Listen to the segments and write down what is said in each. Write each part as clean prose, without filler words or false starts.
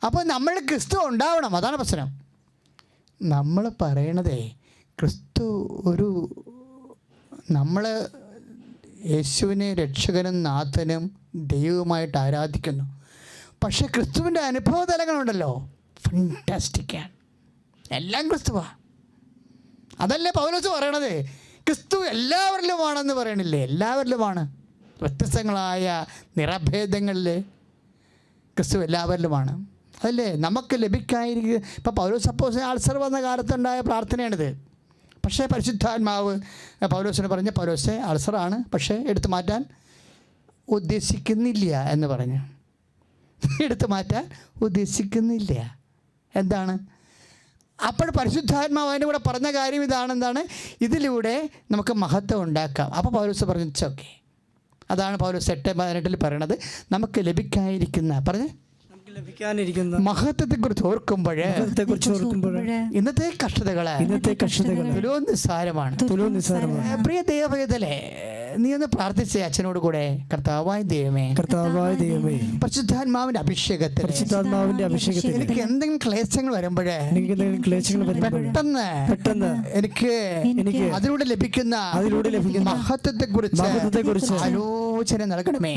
അപ്പോൾ നമ്മൾ ക്രിസ്തു ഉണ്ടാവണം. അതാണ് പ്രശ്നം. നമ്മൾ പറയണതേ ക്രിസ്തു നമ്മൾ യേശുവിനെ രക്ഷകനും നാഥനും ദൈവവുമായിട്ട് ആരാധിക്കുന്നു. പക്ഷേ ക്രിസ്തുവിൻ്റെ അനുഭവ തലങ്ങളുണ്ടല്ലോ, ഫണ്ടാസ്റ്റിക്കാണ്. എല്ലാം ക്രിസ്തുവാണ്. അതല്ലേ പൗലോസ് പറയണത്. ക്രിസ്തു എല്ലാവരിലുമാണെന്ന് പറയണില്ലേ? എല്ലാവരിലുമാണ്. വ്യത്യസ്തങ്ങളായ നിറഭേദങ്ങളിൽ ക്രിസ്തു എല്ലാവരിലുമാണ്. അതല്ലേ നമുക്ക് ലഭിക്കാതിരിക്കുക. ഇപ്പോൾ പൗലോസ് അപ്പോസ്തലൻ അൾസർ വന്ന കാലത്തുണ്ടായ പ്രാർത്ഥനയാണിത്. പക്ഷേ പരിശുദ്ധാത്മാവ് പൗലോസിന് പറഞ്ഞ്, പൗലോസേ അൾസറാണ്, പക്ഷേ എടുത്തു മാറ്റാൻ ഉദ്ദേശിക്കുന്നില്ല എന്ന് പറഞ്ഞു. എടുത്തു മാറ്റാൻ ഉദ്ദേശിക്കുന്നില്ല. എന്താണ്? അപ്പോൾ പരിശുദ്ധാത്മാവ് അതിൻ്റെ കൂടെ പറഞ്ഞ കാര്യം ഇതാണ്. എന്താണ്? ഇതിലൂടെ നമുക്ക് മഹത്വം ഉണ്ടാക്കാം. അപ്പോൾ പൗലോസ് പറഞ്ഞു ഓക്കെ. അതാണ് പൗലോസ് 8:18 പറയണത്. നമുക്ക് ലഭിക്കാനിരിക്കുന്ന മഹത്വത്തെക്കുറിച്ച് ഓർക്കുമ്പോൾ ഇന്നത്തെ കഷ്ടതകള് തുലോം നിസ്സാരമാണ്. പ്രിയ ദൈവവേദലേ, നീ ഒന്ന് പ്രാർത്ഥിച്ചേ അച്ഛനോട് കൂടെ. കർത്താവായ ദൈവമേ, പരിശുദ്ധാത്മാവിന്റെ അഭിഷേകത്തിൽ എനിക്ക് എന്തെങ്കിലും ക്ലേശങ്ങൾ വരുമ്പോഴേ പെട്ടെന്ന് എനിക്ക് അതിലൂടെ ലഭിക്കുന്ന മഹത്വത്തെക്കുറിച്ച് ആലോചന നൽകണമേ.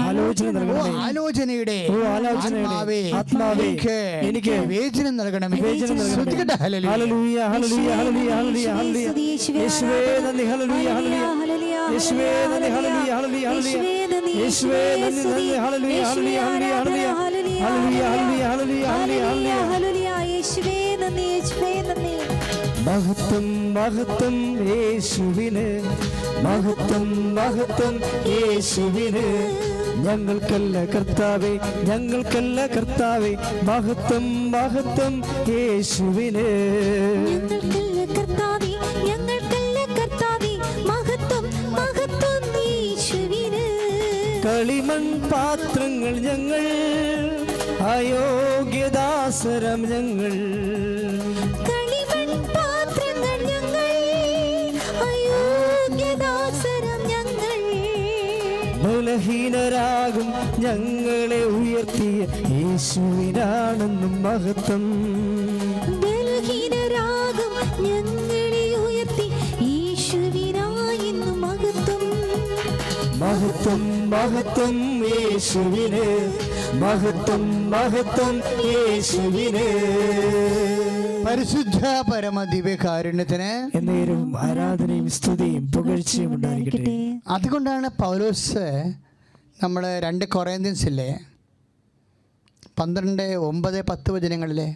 ആലോചനയുടെ ആത്മാവേ എനിക്ക് വിവേചനം നൽകണമേ. ശ്രദ്ധിക്കട്ടെ. ഹല്ലേലൂയ ഹല്ലേലൂയ ഹല്ലേലൂയ ഹല്ലേലൂയ യേശുവേ നന്ദി. ഹല്ലേലൂയ ഹല്ലേലൂയ യേശുവേ നന്ദി. ഹല്ലേലൂയ ഹല്ലേലൂയ ഹല്ലേലൂയ യേശുവേ നന്ദി. Hallelujah hallelujah hallelujah hallelujah hallelujah hallelujah hallelujah യേശുവേ നന്ദി. യേശുവേ നന്ദി. മഹത്വം മഹത്വം യേശുവിന്, മഹത്വം മഹത്വം യേശുവിന്. ഞങ്ങൾക്കല്ല കർത്താവേ, ഞങ്ങൾക്കല്ല കർത്താവേ, മഹത്വം മഹത്വം യേശുവിന്. ഞങ്ങൾക്കല്ല കർത്താവേ, ഞങ്ങൾക്കല്ല കർത്താവേ, മഹത്വം മഹത്വം യേശുവിന്. കളിമൺ പാത്രങ്ങൾ ഞങ്ങൾ, അയോഗ്യദാസരം ഞങ്ങൾ. കളിമൺ പാത്രങ്ങൾ ഞങ്ങൾ, അയോഗ്യദാസരം ഞങ്ങൾ. ബലഹീനരാകും ഞങ്ങളെ ഉയർത്തിയ യേശുവിനാണെന്നും മഹത്വം. ബലഹീനരാകും ഞങ്ങളെ ഉയർത്തി യേശുവിനായെന്നും മഹത്വം. മഹത്വം മഹത്വം യേശുവിന്, മഹത്വം മഹത്വം യേശുവിന്. പരിശുദ്ധ പരമദിവ്യകാരുണ്യത്തിന് എന്നേരവും ആരാധനയും സ്തുതിയും പുകഴ്ചയും ഉണ്ടായിരിക്കട്ടെ. അതുകൊണ്ടാണ് പൗലോസ് നമ്മൾ 2 കൊറിന്ത്യൻസിലെ 12:9-10 വചനങ്ങളിലെ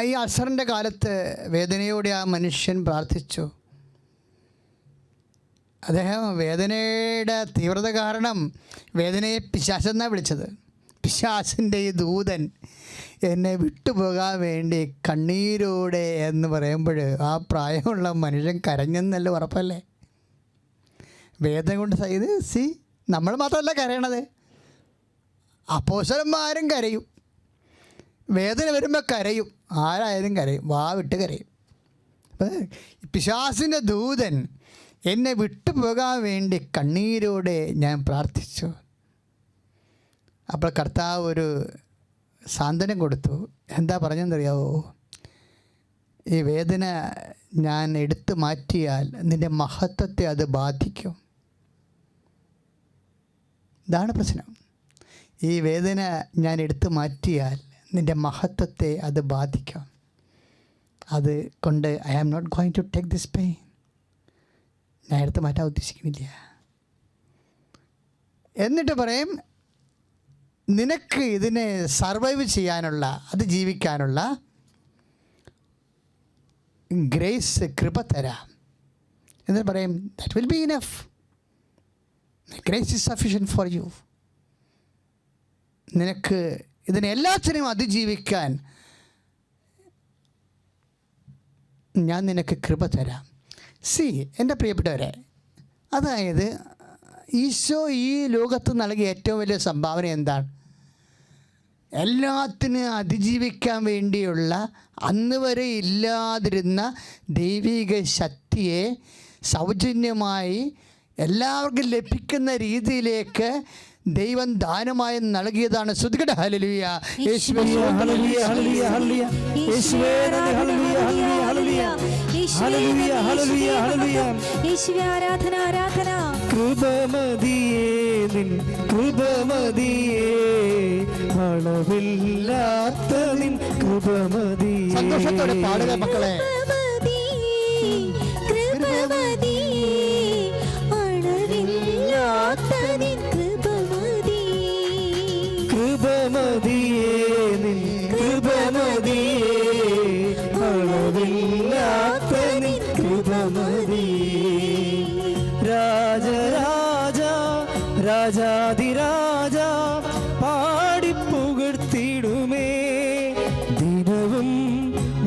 ഈ അൾസറിൻ്റെ കാലത്ത് വേദനയോടെ ആ മനുഷ്യൻ പ്രാർത്ഥിച്ചു. അദ്ദേഹം വേദനയുടെ തീവ്രത കാരണം വേദനയെ പിശാചെന്നാണ് വിളിച്ചത്. പിശാചിൻ്റെ ഈ ദൂതൻ എന്നെ വിട്ടുപോകാൻ വേണ്ടി കണ്ണീരോടെ എന്ന് പറയുമ്പോൾ ആ പ്രായമുള്ള മനുഷ്യൻ കരഞ്ഞെന്നല്ല ഉറപ്പല്ലേ? വേദന കൊണ്ട് നമ്മൾ മാത്രമല്ല കരയണത്, അപ്പോസ്തലന്മാരും കരയും. വേദന വരുമ്പോൾ കരയും, ആരായാലും കരയും, വാ വിട്ട് കരയും. പിശാചിൻ്റെ ദൂതൻ എന്നെ വിട്ടുപോകാൻ വേണ്ടി കണ്ണീരോടെ ഞാൻ പ്രാർത്ഥിച്ചു. അപ്പോൾ കർത്താവ് ഒരു സാന്ത്വനം കൊടുത്തു. എന്താ പറഞ്ഞെന്നറിയാവോ? ഈ വേദന ഞാൻ എടുത്തു മാറ്റിയാൽ നിൻ്റെ മഹത്വത്തെ അത് ബാധിക്കും. ഇതാണ് പ്രശ്നം. ഈ വേദന ഞാൻ എടുത്തു മാറ്റിയാൽ നിൻ്റെ മഹത്വത്തെ അത് ബാധിക്കും. അത് കൊണ്ട് I am not going to take this pain. ഞാൻ എടുത്ത് മാറ്റാൻ ഉദ്ദേശിക്കുന്നില്ല. എന്നിട്ട് പറയും, നിനക്ക് ഇതിനെ സർവൈവ് ചെയ്യാനുള്ള, അത് ജീവിക്കാനുള്ള ഗ്രേസ്, കൃപ തരാം. എന്നിട്ട് പറയും, that will be enough. Grace is sufficient for U. നിനക്ക് ഇതിനെ എല്ലാത്തിനെയും അതിജീവിക്കാൻ ഞാൻ നിനക്ക് കൃപ തരാം. എൻ്റെ പ്രിയപ്പെട്ടവരെ, അതായത് ഈശോ ഈ ലോകത്ത് നൽകിയ ഏറ്റവും വലിയ സംഭാവന എന്താണ്? എല്ലാത്തിനും അതിജീവിക്കാൻ വേണ്ടിയുള്ള അന്ന് വരെ ഇല്ലാതിരുന്ന ദൈവിക ശക്തിയെ സൗജന്യമായി എല്ലാവർക്കും ലഭിക്കുന്ന രീതിയിലേക്ക് ദൈവം ദാനമായി നൽകിയതാണ്. ശ്രുതികട ഹല്ലേലൂയ. യേശുവേ ഹല്ലേലൂയ ഹല്ലേലൂയ ഹല്ലേലൂയ യേശുവേ hallelujah hallelujah hallelujah hallelujah hallelujah യേശുവേ ആരാധന ആരാധന. കൃപമതിയേ നിൻ കൃപമതിയേ അളവില്ലാത്ത നിൻ കൃപമതിയേ. സന്തോഷത്തോടെ പാടുക മക്കളെ. കൃപമതിയേ നിൻ കൃപമതിയേ അളവില്ലാത്ത നിൻ കൃപമതിയേ. രാജരാജ രാജാതിരാജ പാടിപ്പുകഴ്ത്തിടുമേ ദിനവും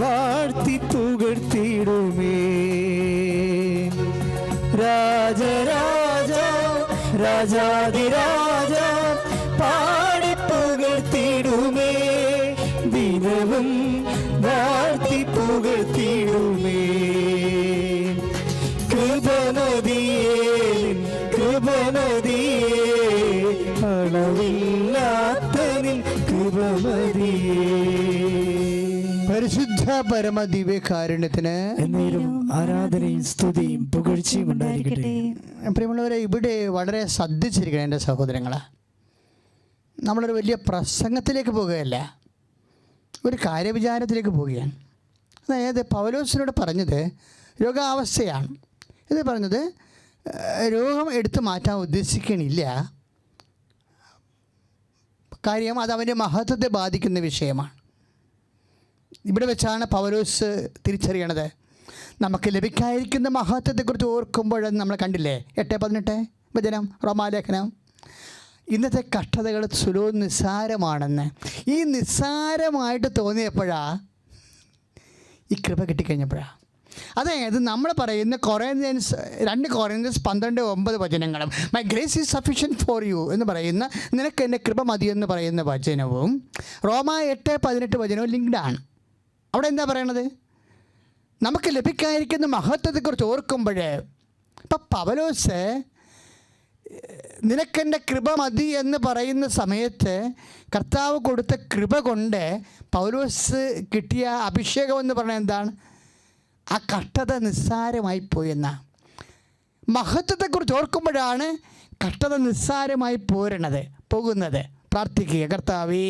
വാഴ്ത്തിപ്പുകഴ്ത്തിടുമേ. രാജരാജ രാജാതിരാജ പാടിപ്പുകഴ്ത്തിടുമേ ദിനവും വാഴ്ത്തിപ്പുകഴ്ത്തിടുമേ. കൃപമതിയേ കൃപമതിയേ അളവില്ലാത്ത നിൻ കൃപമതിയേ. പരിശുദ്ധ പരമ ദിവ്യകാരുണ്യത്തിന് എന്നേരും ആരാധനയും സ്തുതിയും പുകഴ്ചയും ഉണ്ടായിരിക്കട്ടെ. പ്രിയമുള്ളവരെ, ഇവിടെ വളരെ ശ്രദ്ധിച്ചിരിക്കണം എൻ്റെ സഹോദരങ്ങളെ. നമ്മളൊരു വലിയ പ്രസംഗത്തിലേക്ക് പോകുകയല്ല, ഒരു കാര്യവിചാരത്തിലേക്ക് പോവുകയാണ്. അതായത് പൗലോസിനോട് പറഞ്ഞത് രോഗാവസ്ഥയാണ്. ഇത് പറഞ്ഞത് രോഗം എടുത്തു മാറ്റാൻ ഉദ്ദേശിക്കണില്ല. കാര്യം അത് അവൻ്റെ മഹത്വത്തെ ബാധിക്കുന്ന വിഷയമാണ്. ഇവിടെ വെച്ചാണ് പൗലോസ് തിരിച്ചറിയണത്. നമുക്ക് ലഭിക്കാതിരിക്കുന്ന മഹത്വത്തെക്കുറിച്ച് ഓർക്കുമ്പോഴെന്ന് നമ്മൾ കണ്ടില്ലേ, 8:18 വചനം, റോമാലേഖനം. ഇന്നത്തെ കഷ്ടതകൾ സുലഭവും നിസ്സാരമാണെന്ന് ഈ നിസ്സാരമായിട്ട് തോന്നിയപ്പോഴാണ് ഈ കൃപ കിട്ടിക്കഴിഞ്ഞപ്പോഴാണ്. അതായത് നമ്മൾ പറയുന്ന 2 കൊറിന്ത്യൻസ് 12:9 വചനങ്ങളും my grace is sufficient for you എന്ന് പറയുന്ന നിനക്ക് എൻ്റെ കൃപ മതി എന്ന് പറയുന്ന വചനവും റോമ 8:18 വചനവും ലിങ്ക്ഡാണ്. അവിടെ എന്താ പറയണത്? നമുക്ക് ലഭിക്കാതിരിക്കുന്ന മഹത്വത്തെക്കുറിച്ച് ഓർക്കുമ്പോൾ ഇപ്പം പൗലോസ് നിനക്കെൻ്റെ കൃപ മതി എന്ന് പറയുന്ന സമയത്ത് കർത്താവ് കൊടുത്ത കൃപ കൊണ്ട് പൗലോസ് കിട്ടിയ അഭിഷേകം എന്ന് പറയുന്നത് എന്താണ്? ആ കഷ്ടത നിസ്സാരമായി പോയെന്ന മഹത്വത്തെക്കുറിച്ച് ഓർക്കുമ്പോഴാണ് കഷ്ടത നിസ്സാരമായി പോകുന്നത്. പ്രാർത്ഥിക്കുക, കർത്താവേ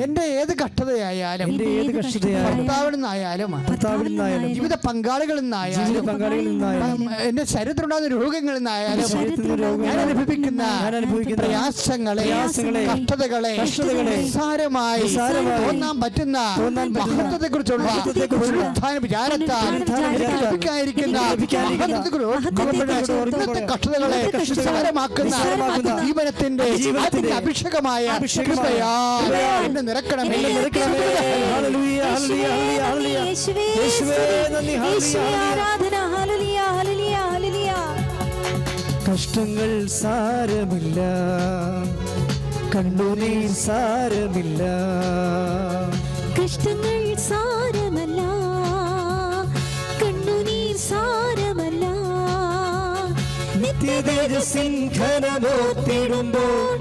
എൻ്റെ ഏത് കഷ്ടതയായാലും ഭർത്താവിൽ നിന്നായാലും ജീവിത പങ്കാളികളിൽ നിന്നായാലും എൻ്റെ ശരീരത്തിലുണ്ടാകുന്ന രോഗങ്ങളിൽ നിന്നായാലും ഞാൻ അനുഭവിക്കുന്ന പ്രയാസങ്ങളെ കഷ്ടതകളെ നിസ്സാരമായി തോന്നാൻ പറ്റുന്ന മഹത്വത്തെക്കുറിച്ചുള്ള വിചാരത്താൽ ഇന്നത്തെ കഷ്ടതകളെ നിസ്സാരമാക്കുന്ന ജീവനത്തിന്റെ അഭിഷേകമായ എന്നെ നിറക്കണമേ. കഷ്ടങ്ങൾ സാരമില്ല, കണ്ണുനീർ സാരമില്ല. കഷ്ടങ്ങൾ സാരമല്ല, കണ്ണുനീർ സാരമല്ല. നിത്യതേജസ്സിൻ ഘനമോർത്തിടുമ്പോൾ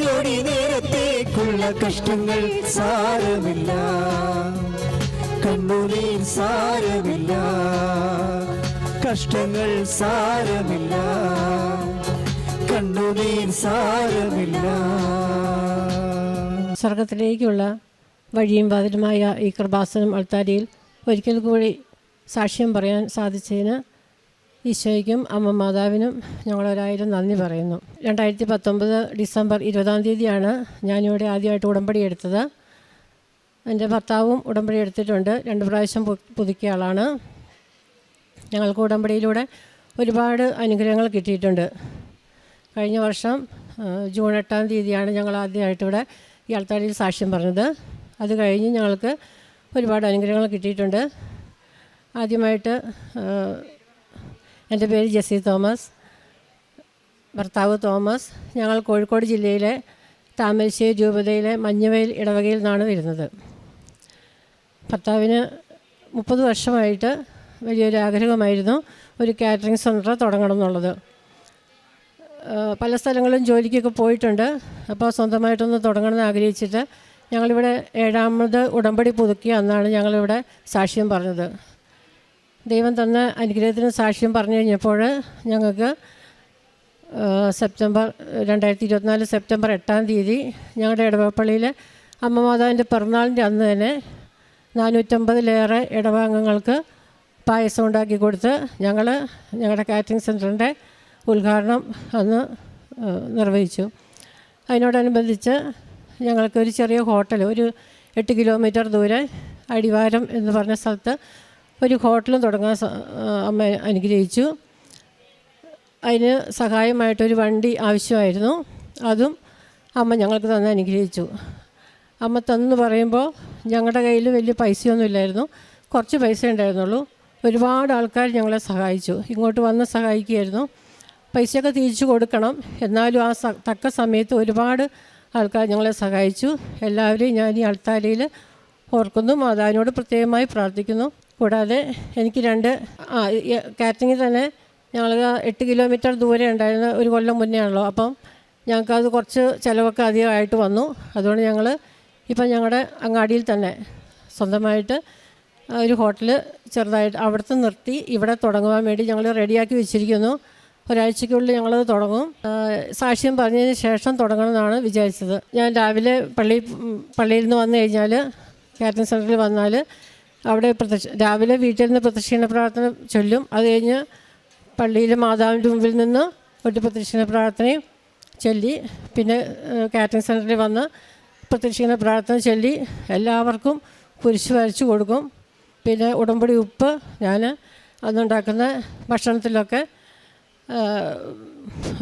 ജോഡി നേരത്തേക്കുള്ള കഷ്ടങ്ങൾ സാരമില്ല, കണ്ണുനീർ സാരമില്ല. കഷ്ടങ്ങൾ സാരമില്ല, കണ്ണുനീർ സാരമില്ല. സ്വർഗത്തിലേക്കുള്ള വഴിയും വാതിലുമായ ഈ കൃപാസനം അൾത്താരയിൽ ഒരിക്കൽ കൂടി സാക്ഷ്യം പറയാൻ സാധിച്ചതിന് ഈശോയ്ക്കും അമ്മ മാതാവിനും ഞങ്ങളൊരായിരം നന്ദി പറയുന്നു. 2019 ഡിസംബർ 20-ാം തീയതിയാണ് ഞാനിവിടെ ആദ്യമായിട്ട് ഉടമ്പടി എടുത്തത്. എൻ്റെ ഭർത്താവും ഉടമ്പടി എടുത്തിട്ടുണ്ട്, 2 പ്രാവശ്യം പുതുക്കിയ ആളാണ്. ഞങ്ങൾക്ക് ഉടമ്പടിയിലൂടെ ഒരുപാട് അനുഗ്രഹങ്ങൾ കിട്ടിയിട്ടുണ്ട്. കഴിഞ്ഞ വർഷം ജൂൺ 8-ാം തീയതിയാണ് ഞങ്ങൾ ആദ്യമായിട്ട് ഇവിടെ ഈ ആൾത്താരിൽ സാക്ഷ്യം പറഞ്ഞത്. അത് കഴിഞ്ഞ് ഞങ്ങൾക്ക് ഒരുപാട് അനുഗ്രഹങ്ങൾ കിട്ടിയിട്ടുണ്ട്. ആദ്യമായിട്ട് എൻ്റെ പേര് ജെസ്സി തോമസ്, ഭർത്താവ് തോമസ്. ഞങ്ങൾ കോഴിക്കോട് ജില്ലയിലെ താമരശ്ശേരി രൂപതയിലെ മഞ്ഞവയൽ ഇടവകയിൽ നിന്നാണ് വരുന്നത്. ഭർത്താവിന് 30 വർഷമായിട്ട് വലിയൊരു ആഗ്രഹമായിരുന്നു ഒരു കാറ്ററിംഗ് സെൻറ്റർ തുടങ്ങണം എന്നുള്ളത്. പല സ്ഥലങ്ങളിലും ജോലിക്കൊക്കെ പോയിട്ടുണ്ട്. അപ്പോൾ സ്വന്തമായിട്ടൊന്ന് തുടങ്ങണമെന്ന് ആഗ്രഹിച്ചിട്ട് ഞങ്ങളിവിടെ 7ാമത് ഉടമ്പടി പുതുക്കി അന്നാണ് ഞങ്ങളിവിടെ സാക്ഷ്യം പറഞ്ഞത്. ദൈവം തന്ന അനുഗ്രഹത്തിന് സാക്ഷ്യം പറഞ്ഞു കഴിഞ്ഞപ്പോൾ ഞങ്ങൾക്ക് 2024 സെപ്റ്റംബർ 8-ാം തീയതി ഞങ്ങളുടെ ഇടവപ്പള്ളിയിൽ അമ്മ മാതാവിൻ്റെ പിറന്നാളിൻ്റെ അന്ന് തന്നെ 450-ലേറെ ഇടവാംഗങ്ങൾക്ക് പായസം ഉണ്ടാക്കി കൊടുത്ത് ഞങ്ങളുടെ കാറ്ററിംഗ് സെൻറ്ററിൻ്റെ ഉദ്ഘാടനം അന്ന് നിർവഹിച്ചു. അതിനോടനുബന്ധിച്ച് ഞങ്ങൾക്കൊരു ചെറിയ ഹോട്ടൽ, ഒരു 8 കിലോമീറ്റർ ദൂരെ അടിവാരം എന്ന് പറഞ്ഞ സ്ഥലത്ത് ഒരു ഹോട്ടലും തുടങ്ങാൻ അമ്മ അനുഗ്രഹിച്ചു. അതിന് സഹായമായിട്ടൊരു വണ്ടി ആവശ്യമായിരുന്നു. അതും അമ്മ ഞങ്ങൾക്ക് തന്നെ അനുഗ്രഹിച്ചു. അമ്മ തന്നു പറയുമ്പോൾ ഞങ്ങളുടെ കയ്യിൽ വലിയ പൈസയൊന്നും ഇല്ലായിരുന്നു, കുറച്ച് പൈസ ഉണ്ടായിരുന്നുള്ളൂ. ഒരുപാട് ആൾക്കാർ ഞങ്ങളെ സഹായിച്ചു, ഇങ്ങോട്ട് വന്ന് സഹായിക്കുമായിരുന്നു. പൈസയൊക്കെ തിരിച്ചു കൊടുക്കണം, എന്നാലും ആ തക്ക സമയത്ത് ഒരുപാട് ആൾക്കാർ ഞങ്ങളെ സഹായിച്ചു. എല്ലാവരെയും ഞാൻ ഈ അൾത്താരയിൽ ഓർക്കുന്നു, മാതാവിനോട് പ്രത്യേകമായി പ്രാർത്ഥിക്കുന്നു. കൂടാതെ എനിക്ക് കാറ്ററിങ്ങിൽ തന്നെ ഞങ്ങൾ 8 കിലോമീറ്റർ ദൂരെ ഉണ്ടായിരുന്ന ഒരു കൊല്ലം മുന്നേ ആണല്ലോ. അപ്പം ഞങ്ങൾക്കത് കുറച്ച് ചിലവൊക്കെ അധികമായിട്ട് വന്നു. അതുകൊണ്ട് ഞങ്ങൾ ഇപ്പം ഞങ്ങളുടെ അങ്ങാടിയിൽ തന്നെ സ്വന്തമായിട്ട് ഒരു ഹോട്ടൽ ചെറുതായിട്ട് അവിടുത്തെ നിർത്തി ഇവിടെ തുടങ്ങുവാൻ വേണ്ടി ഞങ്ങൾ റെഡിയാക്കി വെച്ചിരിക്കുന്നു. ഒരാഴ്ചയ്ക്കുള്ളിൽ ഞങ്ങളത് തുടങ്ങും. സാക്ഷ്യം പറഞ്ഞതിന് ശേഷം തുടങ്ങണമെന്നാണ് വിചാരിച്ചത്. ഞാൻ രാവിലെ പള്ളിയിൽ നിന്ന് വന്നു കഴിഞ്ഞാൽ കാറ്ററിംഗ് സെൻറ്ററിൽ വന്നാൽ അവിടെ രാവിലെ വീട്ടിൽ നിന്ന് പ്രദക്ഷിണ പ്രാർത്ഥന ചൊല്ലും. അത് കഴിഞ്ഞ് പള്ളിയിൽ മാതാവിൻ്റെ മുമ്പിൽ നിന്ന് ഒരു പ്രദക്ഷിണ പ്രാർത്ഥനയും ചൊല്ലി പിന്നെ കാറ്ററിംഗ് സെൻറ്ററിൽ വന്ന് പ്രദക്ഷിണ പ്രാർത്ഥന ചൊല്ലി എല്ലാവർക്കും കുരിശ് വരച്ച് കൊടുക്കും. പിന്നെ ഉടമ്പടി ഉപ്പ് ഞാൻ അന്നുണ്ടാക്കുന്ന ഭക്ഷണത്തിലൊക്കെ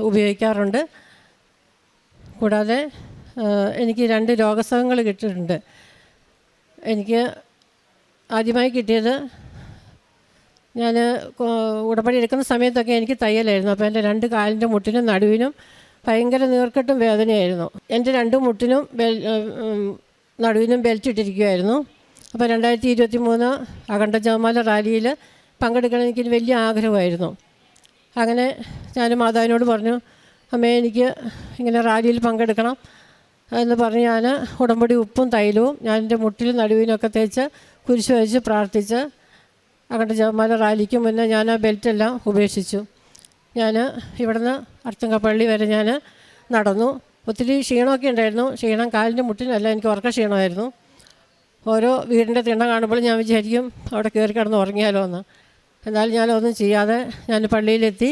ഉപയോഗിക്കാറുണ്ട്. കൂടാതെ എനിക്ക് 2 രോഗസുഖങ്ങൾ കിട്ടിയിട്ടുണ്ട്. എനിക്ക് ആദ്യമായി കിട്ടിയത് ഞാൻ ഉടമ്പടി എടുക്കുന്ന സമയത്തൊക്കെ എനിക്ക് തയ്യലായിരുന്നു. അപ്പോൾ എൻ്റെ 2 കാലിൻ്റെ മുട്ടിനും നടുവിനും ഭയങ്കര നീർക്കെട്ടും വേദനയായിരുന്നു. എൻ്റെ 2 മുട്ടിനും നടുവിനും ബെൽറ്റ് ഇട്ടിരിക്കുമായിരുന്നു. അപ്പോൾ 2023 അഖണ്ഡ ജപമാല റാലിയിൽ പങ്കെടുക്കണം എനിക്ക് വലിയ ആഗ്രഹമായിരുന്നു. അങ്ങനെ ഞാൻ മാതാവിനോട് പറഞ്ഞു, അമ്മേ എനിക്ക് ഇങ്ങനെ റാലിയിൽ പങ്കെടുക്കണം എന്ന് പറഞ്ഞ് ഞാൻ ഉടമ്പടി ഉപ്പും തൈലവും ഞാൻ എൻ്റെ മുട്ടിലും നടുവിനൊക്കെ തേച്ച് കുരിശ് വരച്ച് പ്രാർത്ഥിച്ച് അഖണ്ഡ ജപമാല റാലിക്ക് മുന്നേ ഞാൻ ആ ബെൽറ്റെല്ലാം ഉപേക്ഷിച്ചു. ഞാൻ ഇവിടുന്ന് അർത്തുങ്കപ്പള്ളി വരെ ഞാൻ നടന്നു. ഒത്തിരി ക്ഷീണമൊക്കെ ഉണ്ടായിരുന്നു. ക്ഷീണം കാലിൻ്റെ മുട്ടിനല്ല, എനിക്ക് ഉറക്ക ക്ഷീണമായിരുന്നു. ഓരോ വീടിൻ്റെ തിണ്ണ കാണുമ്പോൾ ഞാൻ വിചാരിക്കും അവിടെ കയറി കിടന്ന് ഉറങ്ങിയാലോ എന്ന്. എന്നാൽ ഞാനൊന്നും ചെയ്യാതെ ഞാൻ പള്ളിയിലെത്തി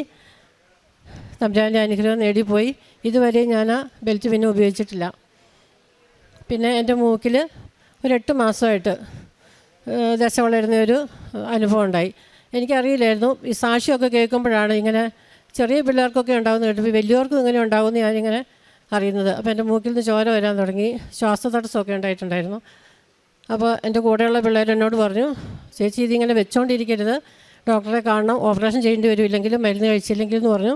തമ്പുരാൻ്റെ അനുഗ്രഹം നേടിപ്പോയി. ഇതുവരെ ഞാൻ ആ ബെൽറ്റ് പിന്നെ ഉപയോഗിച്ചിട്ടില്ല. പിന്നെ എൻ്റെ മൂക്കിൽ ഒരു 8 മാസമായിട്ട് ദശ വളരുന്നൊരു അനുഭവം ഉണ്ടായി. എനിക്കറിയില്ലായിരുന്നു. ഈ സാക്ഷിയൊക്കെ കേൾക്കുമ്പോഴാണ് ഇങ്ങനെ ചെറിയ പിള്ളേർക്കൊക്കെ ഉണ്ടാകുന്ന കേട്ടപ്പോൾ വലിയവർക്കും ഇങ്ങനെ ഉണ്ടാകുമെന്ന് ഞാനിങ്ങനെ അറിയുന്നത്. അപ്പോൾ എൻ്റെ മൂക്കിൽ നിന്ന് ചോര വരാൻ തുടങ്ങി, ശ്വാസതടസ്സമൊക്കെ ഉണ്ടായിട്ടുണ്ടായിരുന്നു. അപ്പോൾ എൻ്റെ കൂടെയുള്ള പിള്ളേർ എന്നോട് പറഞ്ഞു, ചേച്ചി ഇതിങ്ങനെ വെച്ചുകൊണ്ടിരിക്കരുത്, ഡോക്ടറെ കാണണം, ഓപ്പറേഷൻ ചെയ്യേണ്ടി വരുമില്ലെങ്കിലും മരുന്ന് കഴിച്ചില്ലെങ്കിൽ എന്ന് പറഞ്ഞു.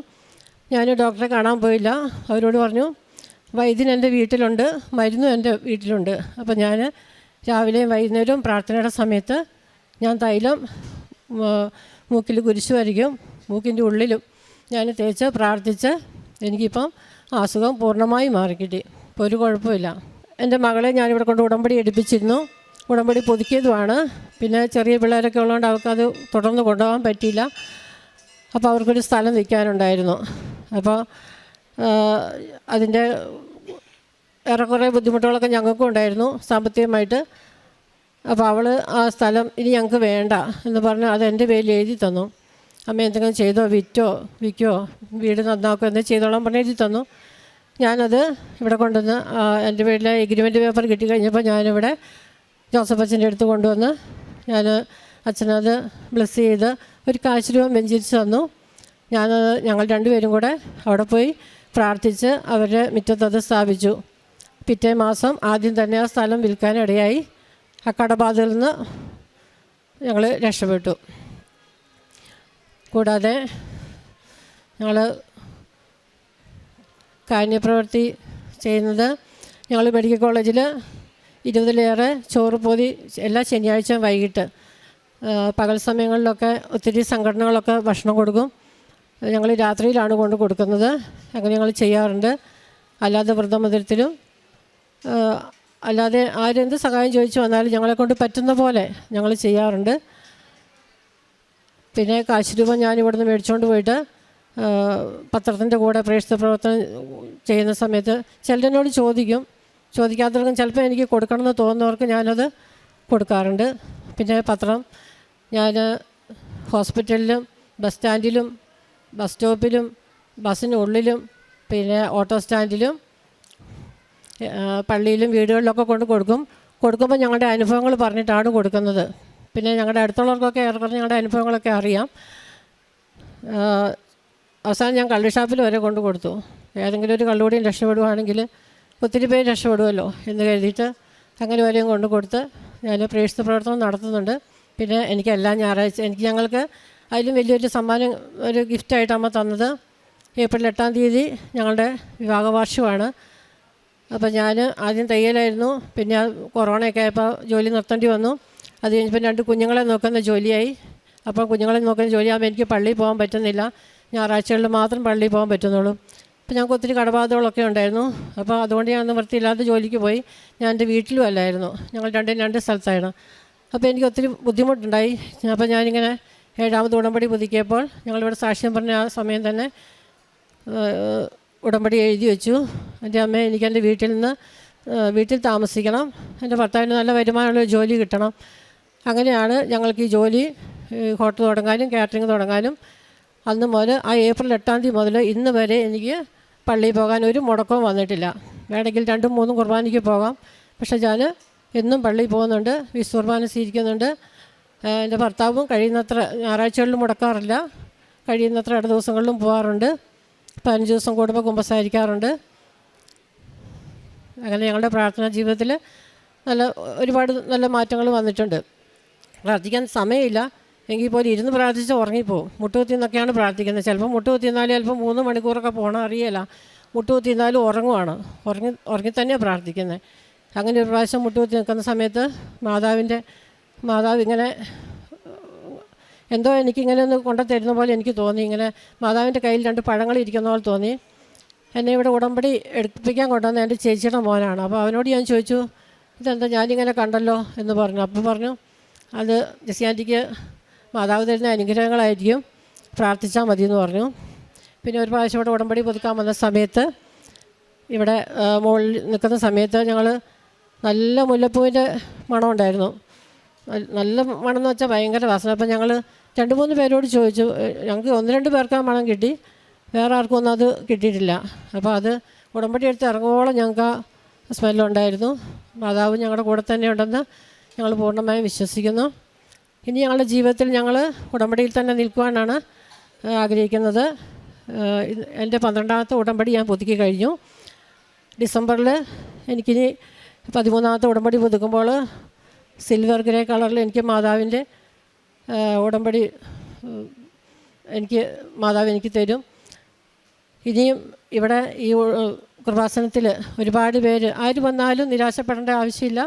ഞാൻ ഡോക്ടറെ കാണാൻ പോയില്ല. അവരോട് പറഞ്ഞു, വൈദ്യൻ എൻ്റെ വീട്ടിലുണ്ട്, മരുന്നും എൻ്റെ വീട്ടിലുണ്ട്. അപ്പോൾ ഞാൻ രാവിലെയും വൈകുന്നേരവും പ്രാർത്ഥനയുടെ സമയത്ത് ഞാൻ തൈലം മൂക്കിൽ കുരിശ് വരയ്ക്കും, മൂക്കിൻ്റെ ഉള്ളിലും ഞാൻ തേച്ച് പ്രാർത്ഥിച്ച് എനിക്കിപ്പം അസുഖം പൂർണ്ണമായി മാറിക്കിട്ടി. ഇപ്പോൾ ഒരു കുഴപ്പമില്ല. എൻ്റെ മകളെ ഞാനിവിടെ കൊണ്ട് ഉടമ്പടി എടുപ്പിച്ചിരുന്നു. ഉടമ്പടി പുതുക്കിയതുമാണ്. പിന്നെ ചെറിയ പിള്ളേരൊക്കെ ഉള്ളതുകൊണ്ട് അവർക്കത് തുടർന്ന് കൊണ്ടുപോകാൻ പറ്റിയില്ല. അപ്പോൾ അവർക്കൊരു സ്ഥലം വിൽക്കാനുണ്ടായിരുന്നു. അപ്പോൾ അതിൻ്റെ ഏറെക്കുറെ ബുദ്ധിമുട്ടുകളൊക്കെ ഞങ്ങൾക്കും ഉണ്ടായിരുന്നു സാമ്പത്തികമായിട്ട്. അപ്പോൾ അവൾ ആ സ്ഥലം ഇനി ഞങ്ങൾക്ക് വേണ്ട എന്ന് പറഞ്ഞ് അത് എൻ്റെ പേരിൽ എഴുതി തന്നു. അമ്മ എന്തെങ്കിലും ചെയ്തോ, വിൽക്കോ, വീട് നന്നാക്കോ എന്തെങ്കിലും ചെയ്തോളാൻ പറഞ്ഞ് എഴുതി തന്നു. ഞാനത് ഇവിടെ കൊണ്ടുവന്ന് എൻ്റെ വീട്ടിലെ എഗ്രിമെൻറ്റ് പേപ്പർ കിട്ടിക്കഴിഞ്ഞപ്പോൾ ഞാനിവിടെ ജോസഫ് അച്ഛൻ്റെ അടുത്ത് കൊണ്ടുവന്ന് അച്ഛനത് ബ്ലെസ് ചെയ്ത് ഒരു കാശ് രൂപ വെഞ്ചരിച്ച് തന്നു. ഞങ്ങൾ 2 പേരും കൂടെ അവിടെ പോയി പ്രാർത്ഥിച്ച് അവരുടെ മുറ്റത്തത് സ്ഥാപിച്ചു. പിറ്റേ മാസം ആദ്യം തന്നെ ആ സ്ഥലം വിൽക്കാനിടയായി. ആ കടബാധയിൽ നിന്ന് ഞങ്ങൾ രക്ഷപ്പെട്ടു. കൂടാതെ ഞങ്ങൾ കാരുണ്യപ്രവൃത്തി ചെയ്യുന്നത്, ഞങ്ങൾ മെഡിക്കൽ കോളേജിൽ 20-ലേറെ ചോറ് പൊതി എല്ലാ ശനിയാഴ്ചയും വൈകിട്ട് പകൽ സമയങ്ങളിലൊക്കെ ഒത്തിരി സംഘടനകളൊക്കെ ഭക്ഷണം കൊടുക്കും. ഞങ്ങൾ രാത്രിയിലാണ് കൊണ്ട് കൊടുക്കുന്നത്. അങ്ങനെ ഞങ്ങൾ ചെയ്യാറുണ്ട്. അല്ലാതെ വ്രതമന്ദിരത്തിലും അല്ലാതെ ആരെന്ത് സഹായം ചോദിച്ചു വന്നാലും ഞങ്ങളെക്കൊണ്ട് പറ്റുന്ന പോലെ ഞങ്ങൾ ചെയ്യാറുണ്ട്. പിന്നെ കാശ് രൂപ ഞാനിവിടുന്ന് മേടിച്ചുകൊണ്ട് പോയിട്ട് പത്രത്തിൻ്റെ കൂടെ പ്രേക്ഷിത പ്രവർത്തനം ചെയ്യുന്ന സമയത്ത് ചിലരോട് ചോദിക്കാത്തവർക്കും ചിലപ്പോൾ എനിക്ക് കൊടുക്കണമെന്ന് തോന്നുന്നവർക്ക് ഞാനത് കൊടുക്കാറുണ്ട്. പിന്നെ പത്രം ഞാൻ ഹോസ്പിറ്റലിലും ബസ് സ്റ്റാൻഡിലും ബസ് സ്റ്റോപ്പിലും ബസ്സിനുള്ളിലും പിന്നെ ഓട്ടോ സ്റ്റാൻഡിലും പള്ളിയിലും വീടുകളിലൊക്കെ കൊടുക്കുമ്പോൾ ഞങ്ങളുടെ അനുഭവങ്ങൾ പറഞ്ഞിട്ടാണ് കൊടുക്കുന്നത്. പിന്നെ ഞങ്ങളുടെ അടുത്തുള്ളവർക്കൊക്കെ ഏറെക്കുറെ ഞങ്ങളുടെ അനുഭവങ്ങളൊക്കെ അറിയാം. അവസാനം ഞാൻ കള്ള് ഷാപ്പിൽ വരെ കൊടുത്തു. ഏതെങ്കിലും ഒരു കള്ളുകൂടിയും രക്ഷപ്പെടുകയാണെങ്കിൽ ഒത്തിരി പേര് രക്ഷപ്പെടുമല്ലോ എന്ന് കരുതിയിട്ട് അങ്ങനെ വരെയും കൊടുത്ത് ഞാൻ പ്രേക്ഷിത പ്രവർത്തനം നടത്തുന്നുണ്ട്. പിന്നെ എനിക്ക് എല്ലാ ഞായറാഴ്ച ഞങ്ങൾക്ക് അതിലും വലിയൊരു സമ്മാനം ഒരു ഗിഫ്റ്റായിട്ട് അമ്മ തന്നത് ഏപ്രിൽ 8-ാം തീയതി ഞങ്ങളുടെ വിവാഹ വാർഷികമാണ്. അപ്പോൾ ഞാൻ ആദ്യം തയ്യലായിരുന്നു. പിന്നെ കൊറോണയൊക്കെ ആയപ്പോൾ ജോലി നിർത്തേണ്ടി വന്നു. അത് കഴിഞ്ഞപ്പോൾ 2 കുഞ്ഞുങ്ങളെ നോക്കുന്ന ജോലിയായി. അപ്പോൾ കുഞ്ഞുങ്ങളെ നോക്കുന്ന ജോലിയാകുമ്പോൾ എനിക്ക് പള്ളിയിൽ പോകാൻ പറ്റുന്നില്ല. ഞായറാഴ്ചകളിൽ മാത്രം പള്ളിയിൽ പോകാൻ പറ്റുന്നുള്ളൂ. അപ്പോൾ ഞങ്ങൾക്ക് ഒത്തിരി കടബാധകളൊക്കെ ഉണ്ടായിരുന്നു. അപ്പോൾ അതുകൊണ്ട് ഞാൻ നിവൃത്തിയില്ലാത്ത ജോലിക്ക് പോയി. ഞാൻ എൻ്റെ വീട്ടിലും അല്ലായിരുന്നു. ഞങ്ങൾ 2 സ്ഥലത്തായിരുന്നു. അപ്പോൾ എനിക്ക് ഒത്തിരി ബുദ്ധിമുട്ടുണ്ടായി. അപ്പോൾ ഞാനിങ്ങനെ 7ാമത് ഉടമ്പടി പുതുക്കിയപ്പോൾ ഞങ്ങളിവിടെ സാക്ഷ്യം പറഞ്ഞ ആ സമയം തന്നെ ഉടമ്പടി എഴുതി വെച്ചു. എൻ്റെ അമ്മ എനിക്ക് എൻ്റെ വീട്ടിൽ താമസിക്കണം, എൻ്റെ ഭർത്താവിന് നല്ല വരുമാനമുള്ള ജോലി കിട്ടണം. അങ്ങനെയാണ് ഞങ്ങൾക്ക് ഈ ജോലി ഹോട്ടൽ തുടങ്ങാനും കാറ്ററിംഗ് തുടങ്ങാനും അന്ന് മുതൽ ആ ഏപ്രിൽ 8-ാം തീയതി മുതൽ ഇന്ന് വരെ എനിക്ക് പള്ളിയിൽ പോകാൻ ഒരു മുടക്കവും വന്നിട്ടില്ല. വേണമെങ്കിൽ 2-3 കുർബാനയ്ക്ക് പോകാം. പക്ഷേ ഞാൻ എന്നും പള്ളിയിൽ പോകുന്നുണ്ട്, വിശുദ്ധ കുർബാന സ്വീകരിക്കുന്നുണ്ട്. എൻ്റെ ഭർത്താവും കഴിയുന്നത്ര ഞായറാഴ്ചകളിലും മുടക്കാറില്ല, കഴിയുന്നത്ര ഇട ദിവസങ്ങളിലും പോകാറുണ്ട്. 15 ദിവസം കൂടുമ്പോൾ കുമ്പസാരിക്കാറുണ്ട്. അങ്ങനെ ഞങ്ങളുടെ പ്രാർത്ഥനാ ജീവിതത്തിൽ ഒരുപാട് നല്ല മാറ്റങ്ങൾ വന്നിട്ടുണ്ട്. പ്രാർത്ഥിക്കാൻ സമയമില്ല എങ്കിൽ പോലും ഇരുന്ന് പ്രാർത്ഥിച്ച് ഉറങ്ങിപ്പോവും. മുട്ടുകുത്തി എന്നൊക്കെയാണ് പ്രാർത്ഥിക്കുന്നത്. ചിലപ്പോൾ മുട്ടുകുത്തി നിന്നാലും ചിലപ്പോൾ 3 മണിക്കൂറൊക്കെ പോകണം, അറിയില്ല. മുട്ടുകുത്തി നിന്നാലും ഉറങ്ങി തന്നെയാണ് പ്രാർത്ഥിക്കുന്നത്. അങ്ങനെ ഒരു പ്രാവശ്യം മുട്ടുകുത്തി നിൽക്കുന്ന സമയത്ത് മാതാവ് ഇങ്ങനെ എന്തോ എനിക്കിങ്ങനെ ഒന്ന് കൊണ്ടുതരുന്ന പോലെ എനിക്ക് തോന്നി. ഇങ്ങനെ മാതാവിൻ്റെ കയ്യിൽ 2 പഴങ്ങൾ ഇരിക്കുന്ന പോലെ തോന്നി. എന്നെ ഇവിടെ ഉടമ്പടി എടുപ്പിക്കാൻ കൊണ്ടുവന്ന എൻ്റെ ചേച്ചിയുടെ മോനാണ്. അപ്പോൾ അവനോട് ഞാൻ ചോദിച്ചു, ഇതെന്താ ഞാനിങ്ങനെ കണ്ടല്ലോ എന്ന് പറഞ്ഞു. അപ്പോൾ പറഞ്ഞു, അത് ജെസ്സി ആൻറ്റിക്ക് മാതാവ് തരുന്ന അനുഗ്രഹങ്ങളായിരിക്കും, പ്രാർത്ഥിച്ചാൽ മതി എന്ന് പറഞ്ഞു. പിന്നെ ഒരു പ്രാവശ്യം ഇവിടെ ഉടമ്പടി പുതുക്കാൻ വന്ന സമയത്ത് ഇവിടെ മുകളിൽ നിൽക്കുന്ന സമയത്ത് ഞങ്ങൾ നല്ല മുല്ലപ്പൂവിൻ്റെ മണമുണ്ടായിരുന്നു. നല്ല മണം എന്ന് വെച്ചാൽ ഭയങ്കര വാസന. അപ്പം ഞങ്ങൾ 2-3 പേരോട് ചോദിച്ചു. ഞങ്ങൾക്ക് 1-2 പേർക്ക് ആ മണം കിട്ടി, വേറെ ആർക്കും ഒന്നും അത് കിട്ടിയിട്ടില്ല. അപ്പോൾ അത് ഉടമ്പടി എടുത്ത് ഇറങ്ങുമ്പോഴും ഞങ്ങൾക്ക് ആ സ്മെല്ലുണ്ടായിരുന്നു. മാതാവ് ഞങ്ങളുടെ കൂടെ തന്നെ ഉണ്ടെന്ന് ഞങ്ങൾ പൂർണ്ണമായും വിശ്വസിക്കുന്നു. ഇനി ഞങ്ങളുടെ ജീവിതത്തിൽ ഞങ്ങൾ ഉടമ്പടിയിൽ തന്നെ നിൽക്കുവാനാണ് ആഗ്രഹിക്കുന്നത്. എൻ്റെ 12ാമത്തെ ഉടമ്പടി ഞാൻ പുതുക്കി കഴിഞ്ഞു. ഡിസംബറിൽ എനിക്കിനി 13ാമത്തെ ഉടമ്പടി പുതുക്കുമ്പോൾ സിൽവർ ഗ്രേ കളറിൽ എനിക്ക് മാതാവിൻ്റെ ഉടമ്പടി മാതാവ് എനിക്ക് തരും. ഇനിയും ഇവിടെ ഈ കൃപാസനത്തിൽ ഒരുപാട് പേര് ആര് വന്നാലും നിരാശപ്പെടേണ്ട ആവശ്യമില്ല.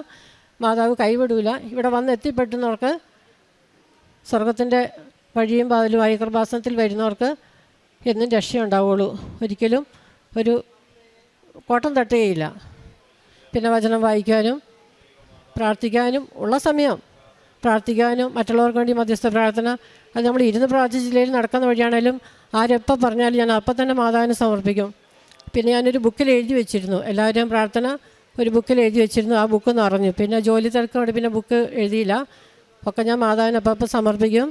മാതാവ് കൈവിടില്ല. ഇവിടെ വന്ന് എത്തിപ്പെട്ടുന്നവർക്ക് സ്വർഗത്തിൻ്റെ വഴിയും വാതിലുമായി കൃപാസനത്തിൽ വരുന്നവർക്ക് എന്നും രക്ഷയുണ്ടാവുള്ളൂ. ഒരിക്കലും ഒരു കോട്ടം തട്ടുകയില്ല. പിന്നെ വചനം വായിക്കാനും പ്രാർത്ഥിക്കാനും ഉള്ള സമയം പ്രാർത്ഥിക്കാനും മറ്റുള്ളവർക്ക് വേണ്ടി മധ്യസ്ഥ പ്രാർത്ഥന അത് നമ്മൾ ഇരുന്ന് പ്രാർത്ഥിച്ചില്ലെങ്കിൽ നടക്കുന്ന വഴിയാണെങ്കിലും ആരെപ്പം പറഞ്ഞാലും ഞാൻ അപ്പം തന്നെ മാതാവിന് സമർപ്പിക്കും. പിന്നെ ഞാനൊരു ബുക്കിൽ എഴുതി വെച്ചിരുന്നു, എല്ലാവരും പ്രാർത്ഥന ഒരു ബുക്കിൽ എഴുതി വെച്ചിരുന്നു. ആ ബുക്ക് നിറഞ്ഞു. പിന്നെ ജോലി തിരക്കോടെ പിന്നെ ബുക്ക് എഴുതിയില്ല. ഒക്കെ ഞാൻ മാതാവിന് അപ്പം സമർപ്പിക്കും.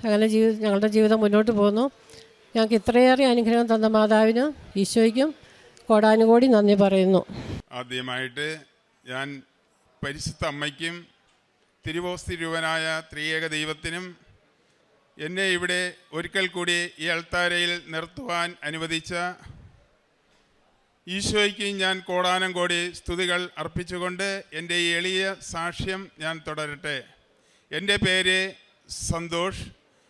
അങ്ങനെ ഞങ്ങളുടെ ജീവിതം മുന്നോട്ട് പോകുന്നു. ഞങ്ങൾക്ക് ഇത്രയേറെ അനുഗ്രഹം തന്ന മാതാവിന് ഈശോയ്ക്കും കോടാനുകോടി നന്ദി പറയുന്നു. ആദ്യമായിട്ട് ഞാൻ പരിശുദ്ധ അമ്മയ്ക്കും തിരുവോസ്തി രൂപനായ ത്രിയേക ദൈവത്തിനും എന്നെ ഇവിടെ ഒരിക്കൽ കൂടി ഈ അൾത്താരയിൽ നിർത്തുവാൻ അനുവദിച്ച ഈശോയ്ക്കും ഞാൻ കോടാനം കോടി സ്തുതികൾ അർപ്പിച്ചുകൊണ്ട് എൻ്റെ ഈ എളിയ സാക്ഷ്യം ഞാൻ തുടരട്ടെ. എൻ്റെ പേര് സന്തോഷ്.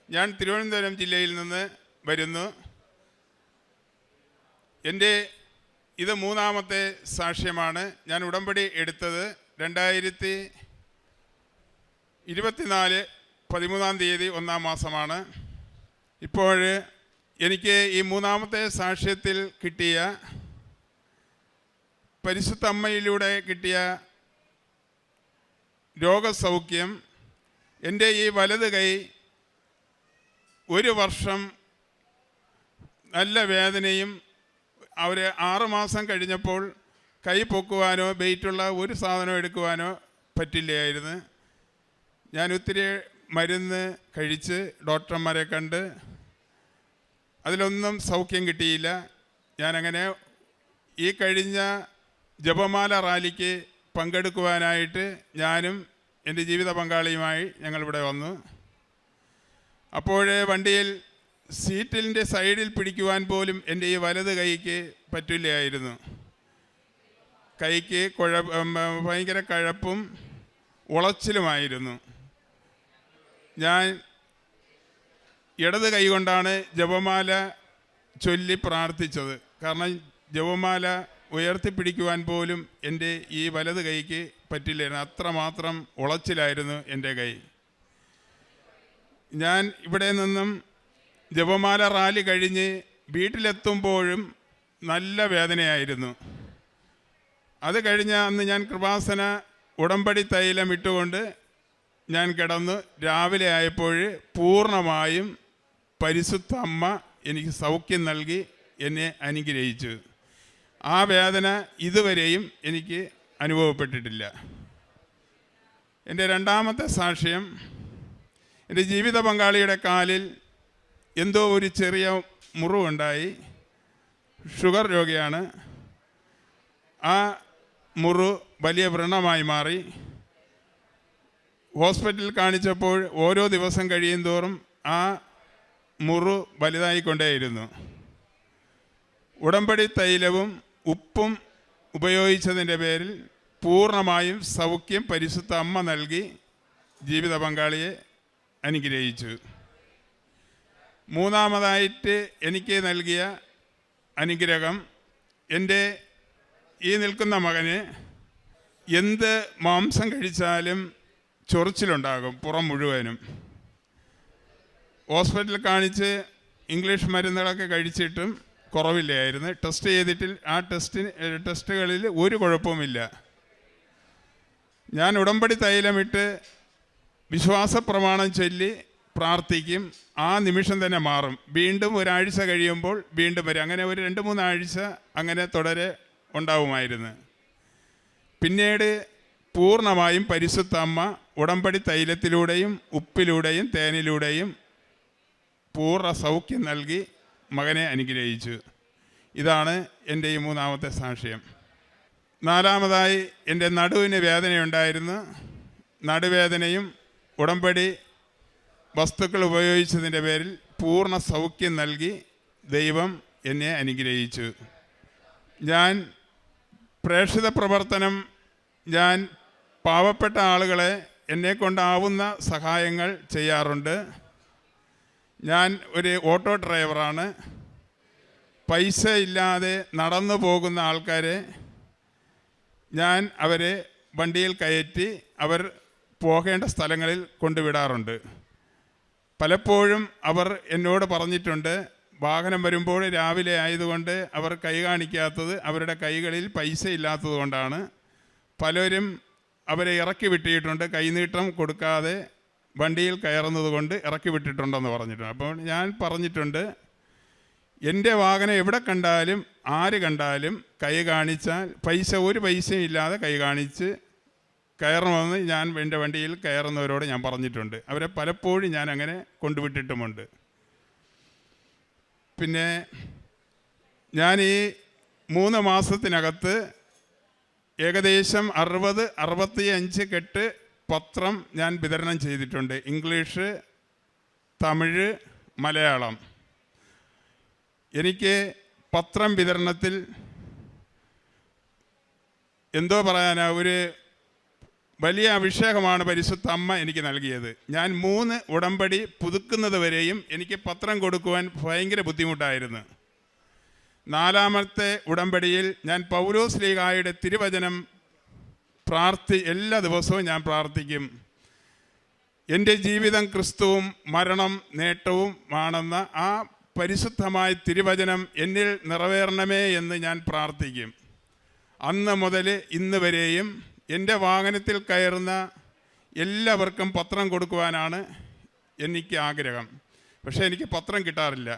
ഞാൻ തിരുവനന്തപുരം ജില്ലയിൽ നിന്ന് വരുന്നു. എൻ്റെ ഇത് 3ാമത്തെ സാക്ഷ്യമാണ്. ഞാൻ ഉടമ്പടി എടുത്തത് 2024 13-ാം തീയതി 1-ാം മാസമാണ്. ഇപ്പോൾ എനിക്ക് ഈ മൂന്നാമത്തെ സാക്ഷ്യത്തിൽ കിട്ടിയ പരിശുദ്ധ അമ്മയിലൂടെ കിട്ടിയ രോഗസൗഖ്യം, എൻ്റെ ഈ വലത് കൈ 1 വർഷം നല്ല വേദനയും 6 മാസം കഴിഞ്ഞപ്പോൾ കൈ പൊക്കുവാനോ വെയിറ്റുള്ള ഒരു സാധനം എടുക്കുവാനോ പറ്റില്ലായിരുന്നു. ഞാൻ ഒത്തിരി മരുന്ന് കഴിച്ച് ഡോക്ടർമാരെ കണ്ട് അതിലൊന്നും സൗഖ്യം കിട്ടിയില്ല. ഞാനങ്ങനെ ഈ കഴിഞ്ഞ ജപമാല റാലിക്ക് പങ്കെടുക്കുവാനായിട്ട് ഞാനും എൻ്റെ ജീവിത പങ്കാളിയുമായി ഞങ്ങളിവിടെ വന്നു. അപ്പോഴേ വണ്ടിയിൽ സീറ്റിൻ്റെ സൈഡിൽ പിടിക്കുവാൻ പോലും എൻ്റെ ഈ വലത് കൈക്ക് പറ്റില്ലായിരുന്നു. കൈക്ക് ഭയങ്കര കഴപ്പും ഉളച്ചിലുമായിരുന്നു. ഞാൻ ഇടത് കൈ കൊണ്ടാണ് ജപമാല ചൊല്ലി പ്രാർത്ഥിച്ചത്. കാരണം ജപമാല ഉയർത്തിപ്പിടിക്കുവാൻ പോലും എൻ്റെ ഈ വലത് കൈക്ക് പറ്റില്ലായിരുന്നു. അത്രമാത്രം ഉളച്ചിലായിരുന്നു എൻ്റെ കൈ. ഞാൻ ഇവിടെ നിന്നും ജപമാല റാലി കഴിഞ്ഞ് വീട്ടിലെത്തുമ്പോഴും നല്ല വേദനയായിരുന്നു. അത് കഴിഞ്ഞ അന്ന് ഞാൻ കൃപാസന ഉടമ്പടി തൈലം ഇട്ടുകൊണ്ട് ഞാൻ കിടന്നു. രാവിലെ ആയപ്പോൾ പൂർണ്ണമായും പരിശുദ്ധ അമ്മ എനിക്ക് സൗഖ്യം നൽകി എന്നെ അനുഗ്രഹിച്ചു. ആ വേദന ഇതുവരെയും എനിക്ക് അനുഭവപ്പെട്ടിട്ടില്ല. എൻ്റെ രണ്ടാമത്തെ സാക്ഷ്യം, എൻ്റെ ജീവിത പങ്കാളിയുടെ കാലിൽ എന്തോ ഒരു ചെറിയ മുറിവുണ്ടായി. ഷുഗർ രോഗിയാണ്. ആ മുറിവ് വലിയ വ്രണമായി മാറി. ഹോസ്പിറ്റലിൽ കാണിച്ചപ്പോൾ ഓരോ ദിവസം കഴിയും തോറും ആ മുറിവ് വലുതായിക്കൊണ്ടേയിരുന്നു. ഉടമ്പടി തൈലവും ഉപ്പും ഉപയോഗിച്ചതിൻ്റെ പേരിൽ പൂർണ്ണമായും സൗഖ്യം പരിശുദ്ധ അമ്മ നൽകി ജീവിത പങ്കാളിയെ അനുഗ്രഹിച്ചു. മൂന്നാമതായിട്ട് എനിക്ക് നൽകിയ അനുഗ്രഹം, എൻ്റെ ഈ നിൽക്കുന്ന മകന് എന്ത് മാംസം കഴിച്ചാലും ചൊറിച്ചിലുണ്ടാകും പുറം മുഴുവനും. ഹോസ്പിറ്റലിൽ കാണിച്ച് ഇംഗ്ലീഷ് മരുന്നുകളൊക്കെ കഴിച്ചിട്ടും കുറവില്ലായിരുന്നു. ടെസ്റ്റ് ചെയ്തിട്ട് ആ ടെസ്റ്റുകളിൽ ഒരു കുഴപ്പവുമില്ല. ഞാൻ ഉടമ്പടി തൈലമിട്ട് വിശ്വാസ പ്രമാണം ചൊല്ലി പ്രാർത്ഥിക്കും. ആ നിമിഷം തന്നെ മാറും. വീണ്ടും ഒരാഴ്ച കഴിയുമ്പോൾ വീണ്ടും വരും. അങ്ങനെ ഒരു 2-3 ആഴ്ച അങ്ങനെ തുടരെ ഉണ്ടാവുമായിരുന്നു. പിന്നീട് പൂർണ്ണമായും പരിശുദ്ധ അമ്മ ഉടമ്പടി തൈലത്തിലൂടെയും ഉപ്പിലൂടെയും തേനിലൂടെയും പൂർണ്ണ സൗഖ്യം നൽകി മകനെ അനുഗ്രഹിച്ചു. ഇതാണ് എൻ്റെ ഈ മൂന്നാമത്തെ സാക്ഷ്യം. നാലാമതായി എൻ്റെ നടുവിന് വേദനയുണ്ടായിരുന്നു. നടുവേദനയും ഉടമ്പടി വസ്തുക്കൾ ഉപയോഗിച്ചതിൻ്റെ പേരിൽ പൂർണ്ണ സൗഖ്യം നൽകി ദൈവം എന്നെ അനുഗ്രഹിച്ചു. ഞാൻ പ്രേക്ഷിത പ്രവർത്തനം, ഞാൻ പാവപ്പെട്ട ആളുകളെ എന്നെക്കൊണ്ടാവുന്ന സഹായങ്ങൾ ചെയ്യാറുണ്ട്. ഞാൻ ഒരു ഓട്ടോ ഡ്രൈവറാണ്. പൈസ ഇല്ലാതെ നടന്നു പോകുന്ന ആൾക്കാരെ ഞാൻ അവരെ വണ്ടിയിൽ കയറ്റി അവർ പോകേണ്ട സ്ഥലങ്ങളിൽ കൊണ്ടുവിടാറുണ്ട്. പലപ്പോഴും അവർ എന്നോട് പറഞ്ഞിട്ടുണ്ട്, വാഹനം വരുമ്പോൾ രാവിലെ ആയതുകൊണ്ട് അവർ കൈ കാണിക്കാത്തത് അവരുടെ കൈകളിൽ പൈസ ഇല്ലാത്തത് കൊണ്ടാണ്. പലരും അവരെ ഇറക്കി വിട്ടിട്ടുണ്ട്, കൈനീട്ടം കൊടുക്കാതെ വണ്ടിയിൽ കയറുന്നത് കൊണ്ട് ഇറക്കി വിട്ടിട്ടുണ്ടെന്ന് പറഞ്ഞിട്ടുണ്ട്. അപ്പോൾ ഞാൻ പറഞ്ഞിട്ടുണ്ട്, എൻ്റെ വാഹനം എവിടെ കണ്ടാലും ആര് കണ്ടാലും കൈ കാണിച്ചാൽ ഒരു പൈസയും ഇല്ലാതെ കൈ കാണിച്ച് കയറണമെന്ന് ഞാൻ എൻ്റെ വണ്ടിയിൽ കയറുന്നവരോട് ഞാൻ പറഞ്ഞിട്ടുണ്ട്. അവരെ പലപ്പോഴും ഞാൻ അങ്ങനെ കൊണ്ടുവിട്ടിട്ടുമുണ്ട്. പിന്നെ ഞാൻ ഈ 3 മാസത്തിനകത്ത് ഏകദേശം 60-65 കെട്ട് പത്രം ഞാൻ വിതരണം ചെയ്തിട്ടുണ്ട്. ഇംഗ്ലീഷ്, തമിഴ്, മലയാളം. എനിക്ക് പത്രം വിതരണത്തിൽ എന്തോ പറയാനാ, ഒരു വലിയ അഭിഷേകമാണ് പരിശുദ്ധ അമ്മ എനിക്ക് നൽകിയത്. ഞാൻ 3 ഉടമ്പടി പുതുക്കുന്നത് വരെയും എനിക്ക് പത്രം കൊടുക്കുവാൻ ഭയങ്കര ബുദ്ധിമുട്ടായിരുന്നു. 4ാമത്തെ ഉടമ്പടിയിൽ ഞാൻ പൗലോസ് ശ്ലീഹായുടെ തിരുവചനം എല്ലാ ദിവസവും ഞാൻ പ്രാർത്ഥിക്കും. എൻ്റെ ജീവിതം ക്രിസ്തുവും മരണം നേട്ടവും ആണെന്ന ആ പരിശുദ്ധമായ തിരുവചനം എന്നിൽ നിറവേറണമേ എന്ന് ഞാൻ പ്രാർത്ഥിക്കും. അന്ന് മുതൽ ഇന്ന് വരെയും എൻ്റെ വാഹനത്തിൽ കയറുന്ന എല്ലാവർക്കും പത്രം കൊടുക്കുവാനാണ് എനിക്ക് ആഗ്രഹം. പക്ഷേ എനിക്ക് പത്രം കിട്ടാറില്ല.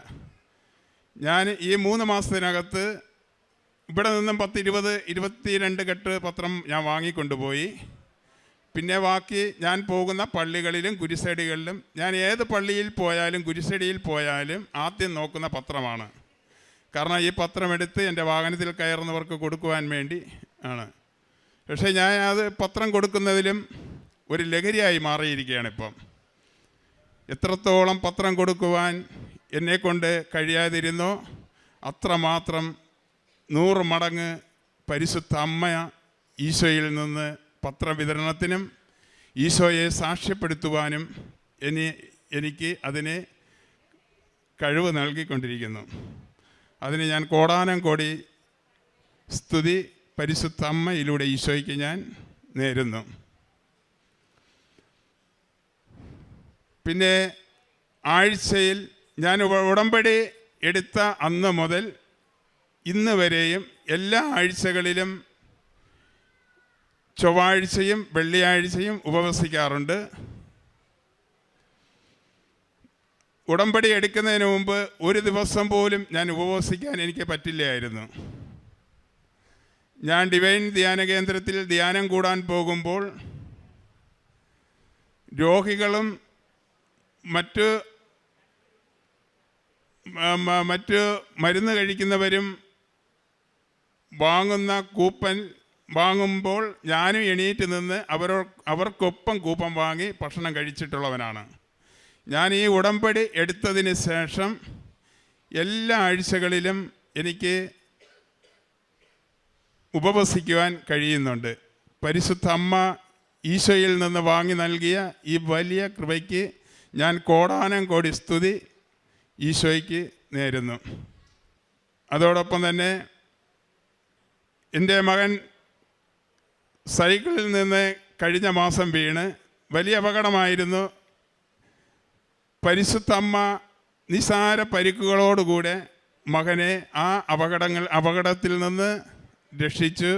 ഞാൻ ഈ 3 മാസത്തിനകത്ത് ഇവിടെ നിന്നും 22 കെട്ട് പത്രം ഞാൻ വാങ്ങിക്കൊണ്ടുപോയി. പിന്നെ ബാക്കി ഞാൻ പോകുന്ന പള്ളികളിലും കുരിശടികളിലും, ഞാൻ ഏത് പള്ളിയിൽ പോയാലും കുരിശടിയിൽ പോയാലും ആദ്യം നോക്കുന്ന പത്രമാണ്. കാരണം ഈ പത്രമെടുത്ത് എൻ്റെ വാഹനത്തിൽ കയറുന്നവർക്ക് കൊടുക്കുവാൻ വേണ്ടി ആണ്. പക്ഷേ ഞാൻ അത് പത്രം കൊടുക്കുന്നതിലും ഒരു ലഹരിയായി മാറിയിരിക്കുകയാണ് ഇപ്പം. എത്രത്തോളം പത്രം കൊടുക്കുവാൻ എന്നെക്കൊണ്ട് കഴിയാതിരുന്നോ അത്രമാത്രം 100 മടങ്ങ് പരിശുദ്ധ അമ്മ ഈശോയിൽ നിന്ന് പത്രവിതരണത്തിനും ഈശോയെ സാക്ഷ്യപ്പെടുത്തുവാനും എനിക്ക് അതിന് കഴിവ് നൽകിക്കൊണ്ടിരിക്കുന്നു. അതിന് ഞാൻ കോടാനം കോടി സ്തുതി പരിശുദ്ധ അമ്മയിലൂടെ ഈശോയ്ക്ക് ഞാൻ നേരുന്നു. പിന്നെ ആഴ്ചയിൽ ഞാൻ ഉടമ്പടി എടുത്ത അന്ന് മുതൽ ഇന്ന് വരെയും എല്ലാ ആഴ്ചകളിലും ചൊവ്വാഴ്ചയും വെള്ളിയാഴ്ചയും ഉപവസിക്കാറുണ്ട്. ഉടമ്പടി എടുക്കുന്നതിന് മുമ്പ് ഒരു ദിവസം പോലും ഞാൻ ഉപവസിക്കാൻ എനിക്ക് പറ്റില്ലായിരുന്നു. ഞാൻ ഡിവൈൻ ധ്യാന കേന്ദ്രത്തിൽ ധ്യാനം കൂടാൻ പോകുമ്പോൾ രോഗികളും മറ്റ് മരുന്ന് കഴിക്കുന്നവരും വാങ്ങുന്ന കൂപ്പൻ വാങ്ങുമ്പോൾ ഞാനും എണീറ്റ് നിന്ന് അവർക്കൊപ്പം കൂപ്പൻ വാങ്ങി ഭക്ഷണം കഴിച്ചിട്ടുള്ളവനാണ്. ഞാൻ ഈ ഉടമ്പടി എടുത്തതിന് ശേഷം എല്ലാ ആഴ്ചകളിലും എനിക്ക് ഉപവസിക്കുവാൻ കഴിയുന്നുണ്ട്. പരിശുദ്ധ അമ്മ ഈശോയിൽ നിന്ന് വാങ്ങി നൽകിയ ഈ വലിയ കൃപയ്ക്ക് ഞാൻ കോടാനം കോടി സ്തുതി ഈശോയ്ക്ക് നേരുന്നു. അതോടൊപ്പം തന്നെ എൻ്റെ മകൻ സൈക്കിളിൽ നിന്ന് കഴിഞ്ഞ മാസം വീണ് വലിയ അപകടമായിരുന്നു. പരിശുദ്ധ അമ്മ നിസാര പരിക്കുകളോടുകൂടെ മകനെ ആ അപകടത്തിൽ നിന്ന് രക്ഷിച്ചു.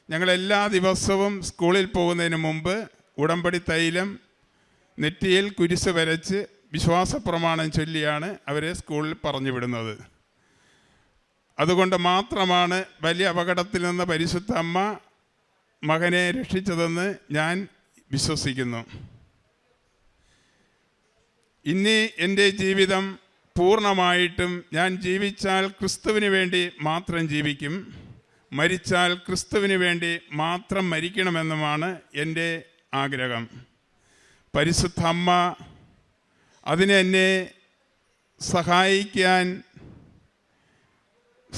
ഞങ്ങളെല്ലാ ദിവസവും സ്കൂളിൽ പോകുന്നതിന് മുമ്പ് ഉടമ്പടി തൈലം നെറ്റിയിൽ കുരിശ് വരച്ച് വിശ്വാസപ്രമാണം ചൊല്ലിയാണ് അവരെ സ്കൂളിൽ പറഞ്ഞു വിടുന്നത്. അതുകൊണ്ട് മാത്രമാണ് വലിയ അപകടത്തിൽ നിന്ന് പരിശുദ്ധ അമ്മ മകനെ രക്ഷിച്ചതെന്ന് ഞാൻ വിശ്വസിക്കുന്നു. ഇനി എൻ്റെ ജീവിതം പൂർണ്ണമായിട്ടും ഞാൻ ജീവിച്ചാൽ ക്രിസ്തുവിന് വേണ്ടി മാത്രം ജീവിക്കും, മരിച്ചാൽ ക്രിസ്തുവിന് വേണ്ടി മാത്രം മരിക്കണമെന്നുമാണ് എൻ്റെ ആഗ്രഹം. പരിശുദ്ധ അമ്മ അതിനെന്നെ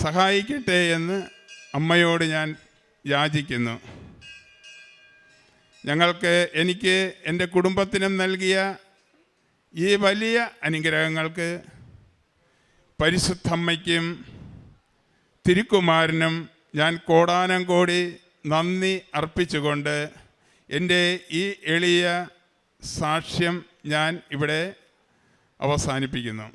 സഹായിക്കട്ടെ എന്ന് അമ്മയോട് ഞാൻ യാചിക്കുന്നു. എനിക്ക് എൻ്റെ കുടുംബത്തിനും നൽകിയ ഈ വലിയ അനുഗ്രഹങ്ങൾക്ക് പരിശുദ്ധമ്മയ്ക്കും തിരുക്കുമാരനും ഞാൻ കോടാനം കോടി നന്ദി അർപ്പിച്ചുകൊണ്ട് എൻ്റെ ഈ എളിയ സാക്ഷ്യം ഞാൻ ഇവിടെ അവസാനിപ്പിക്കുന്നു.